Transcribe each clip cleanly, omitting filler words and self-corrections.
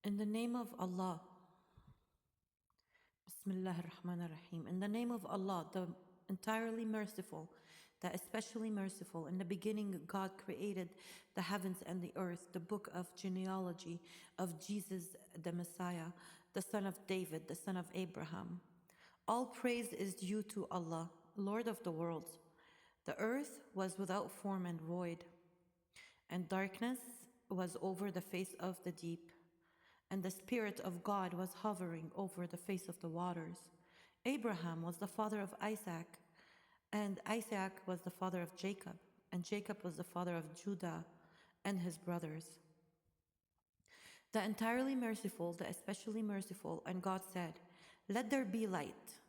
In the name of Allah, Bismillah ar-Rahman ar-Rahim. In the name of Allah, the entirely merciful, the especially merciful. In the beginning, God created the heavens and the earth, the book of genealogy of Jesus, the Messiah, the son of David, the son of Abraham. All praise is due to Allah, Lord of the worlds. The earth was without form and void, and darkness was over the face of the deep, and the Spirit of God was hovering over the face of the waters. Abraham was the father of Isaac, and Isaac was the father of Jacob, and Jacob was the father of Judah and his brothers. The entirely merciful, the especially merciful, and God said, "Let there be light,"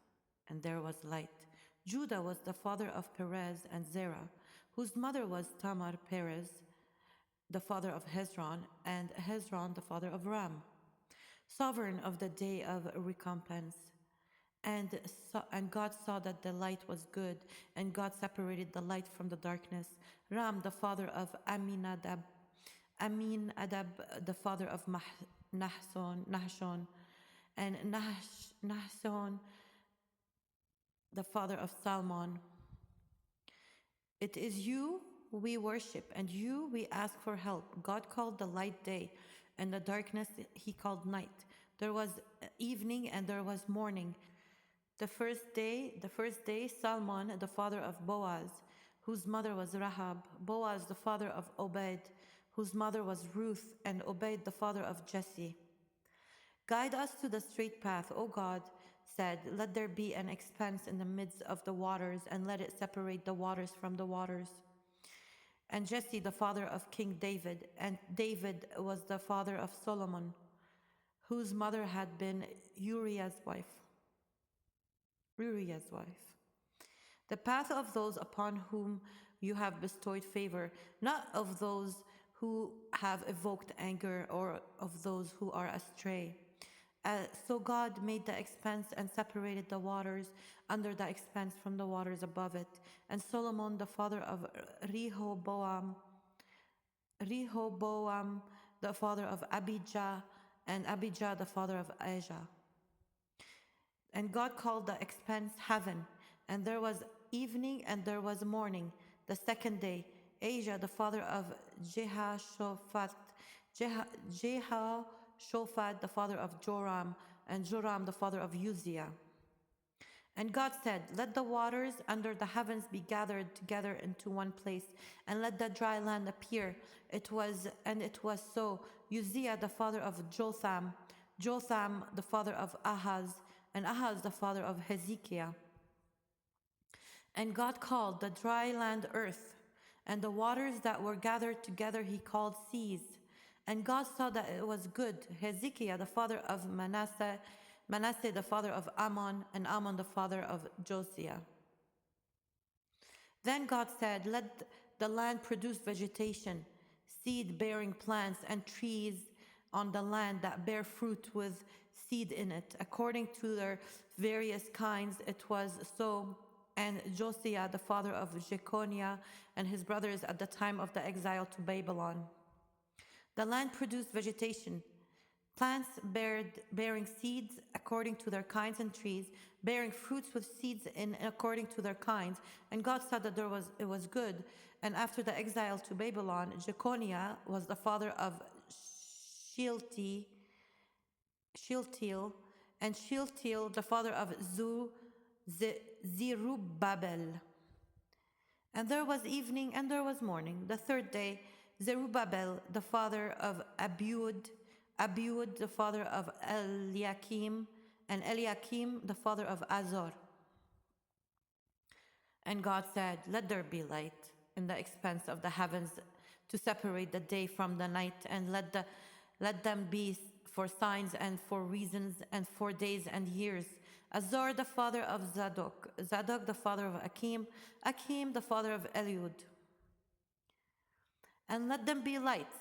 and there was light. Judah was the father of Perez and Zerah, whose mother was Tamar. Perez, the father of Hezron, and Hezron, the father of Ram, sovereign of the day of recompense. And God saw that the light was good, and God separated the light from the darkness. Ram, the father of Aminadab, the father of Nahshon, and Nahshon, the father of Salmon. It is you we worship, and you we ask for help. God called the light day, and the darkness he called night. There was evening and there was morning. The first day, Salmon, the father of Boaz, whose mother was Rahab, Boaz, the father of Obed, whose mother was Ruth, and Obed, the father of Jesse. Guide us to the straight path, O God, said, let there be an expanse in the midst of the waters, and let it separate the waters from the waters. And Jesse, the father of King David, and David was the father of Solomon, whose mother had been Uriah's wife. The path of those upon whom you have bestowed favor, not of those who have evoked anger or of those who are astray. So God made the expanse and separated the waters under the expanse from the waters above it. And Solomon, the father of Rehoboam, the father of Abijah, and Abijah, the father of Ajah. And God called the expanse heaven, and there was evening and there was morning, the second day. Ajah, the father of Jehoshaphat, the father of Joram, and Joram, the father of Uzziah. And God said, let the waters under the heavens be gathered together into one place, and let the dry land appear. It was so. Uzziah, the father of Jotham, the father of Ahaz, and Ahaz, the father of Hezekiah. And God called the dry land earth, and the waters that were gathered together he called seas. And God saw that it was good. Hezekiah, the father of Manasseh, the father of Ammon, and Ammon, the father of Josiah. Then God said, let the land produce vegetation, seed-bearing plants, and trees on the land that bear fruit with seed in it, according to their various kinds. It was so. And Josiah, the father of Jeconiah, and his brothers at the time of the exile to Babylon. The land produced vegetation, plants bearing seeds according to their kinds, and trees bearing fruits with seeds in according to their kinds. And God saw that it was good. And after the exile to Babylon, Jeconiah was the father of Shealtiel, and Shealtiel the father of Zerubbabel. And there was evening and there was morning, the third day. Zerubbabel, the father of Abiud, the father of Eliakim, and Eliakim, the father of Azor. And God said, let there be light in the expanse of the heavens to separate the day from the night, and let them be for signs and for reasons and for days and years. Azor, the father of Zadok, the father of Akim, the father of Eliud. And let them be lights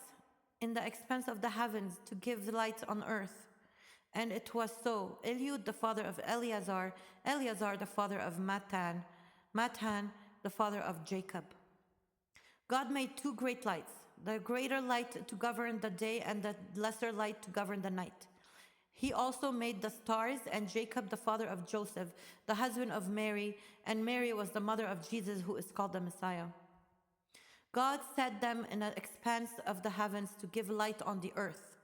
in the expanse of the heavens to give light on earth. And it was so. Eliud, the father of Eleazar, the father of Matan, the father of Jacob. God made two great lights, the greater light to govern the day and the lesser light to govern the night. He also made the stars, and Jacob, the father of Joseph, the husband of Mary, and Mary was the mother of Jesus, who is called the Messiah. God set them in an expanse of the heavens to give light on the earth.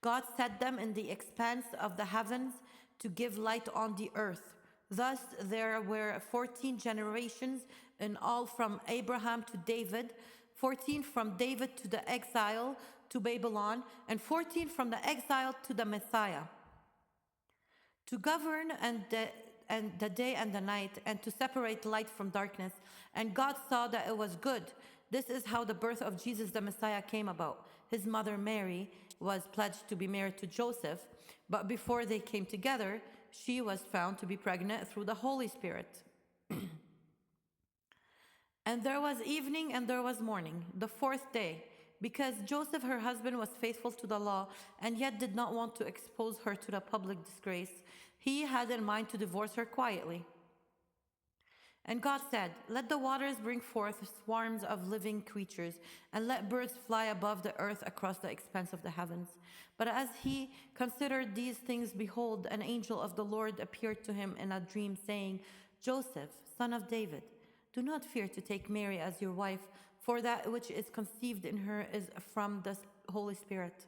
God set them in the expanse of the heavens to give light on the earth. Thus there were 14 generations in all from Abraham to David, 14 from David to the exile to Babylon, and 14 from the exile to the Messiah, to govern the day and the night, and to separate light from darkness. And God saw that it was good. This is how the birth of Jesus the Messiah came about. His mother Mary was pledged to be married to Joseph, but before they came together, she was found to be pregnant through the Holy Spirit. And there was evening and there was morning, the fourth day, because Joseph, her husband, was faithful to the law and yet did not want to expose her to the public disgrace. He had in mind to divorce her quietly. And God said, "Let the waters bring forth swarms of living creatures, and let birds fly above the earth across the expanse of the heavens." But as he considered these things, behold, an angel of the Lord appeared to him in a dream, saying, "Joseph, son of David, do not fear to take Mary as your wife, for that which is conceived in her is from the Holy Spirit."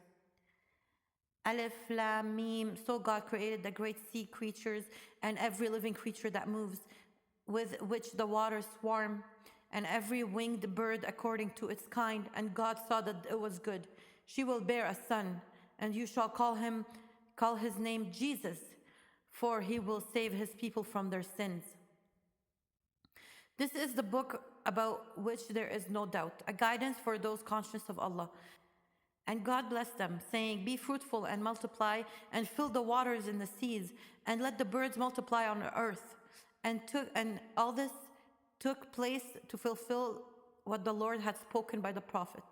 Aleph, Lam, Mim. So God created the great sea creatures and every living creature that moves, with which the waters swarm, and every winged bird according to its kind. And God saw that it was good. She will bear a son, and you shall call his name Jesus, for he will save his people from their sins. This is the book about which there is no doubt, a guidance for those conscious of Allah. And God blessed them, saying, "Be fruitful and multiply, and fill the waters in the seas, and let the birds multiply on the earth." And all this took place to fulfill what the Lord had spoken by the prophet.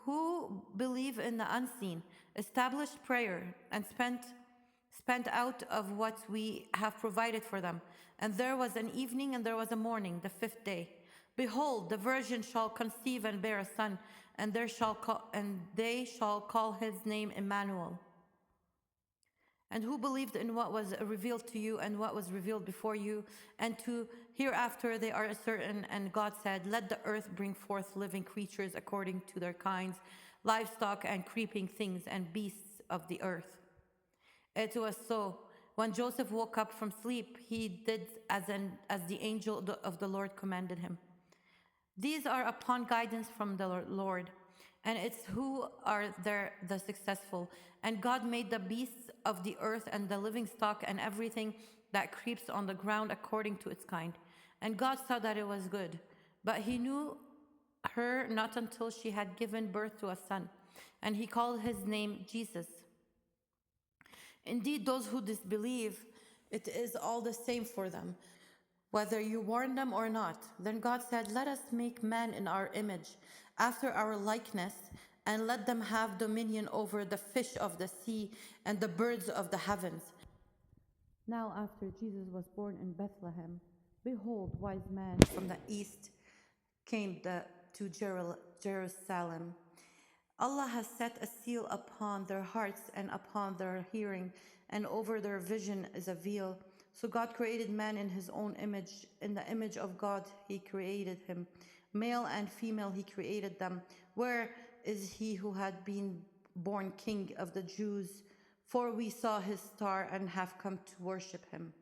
Who believe in the unseen, established prayer, and spent out of what we have provided for them. And there was an evening and there was a morning, the fifth day. Behold, the virgin shall conceive and bear a son, and they shall call his name Emmanuel. And who believed in what was revealed to you and what was revealed before you, and to hereafter they are certain. And God said, "Let the earth bring forth living creatures according to their kinds, livestock and creeping things and beasts of the earth." It was so. When Joseph woke up from sleep, he did as the angel of the Lord commanded him. These are upon guidance from the Lord, and it's who are there the successful. And God made the beasts of the earth and the living stock and everything that creeps on the ground according to its kind. And God saw that it was good. But he knew her not until she had given birth to a son, and he called his name Jesus. Indeed, those who disbelieve, it is all the same for them, whether you warn them or not. Then God said, "Let us make man in our image, after our likeness, and let them have dominion over the fish of the sea and the birds of the heavens." Now after Jesus was born in Bethlehem, behold, wise men from the east came to Jerusalem. Allah has set a seal upon their hearts and upon their hearing, and over their vision is a veil. So God created man in his own image. In the image of God he created him. Male and female he created them. Where is he who had been born king of the Jews? For we saw his star and have come to worship him.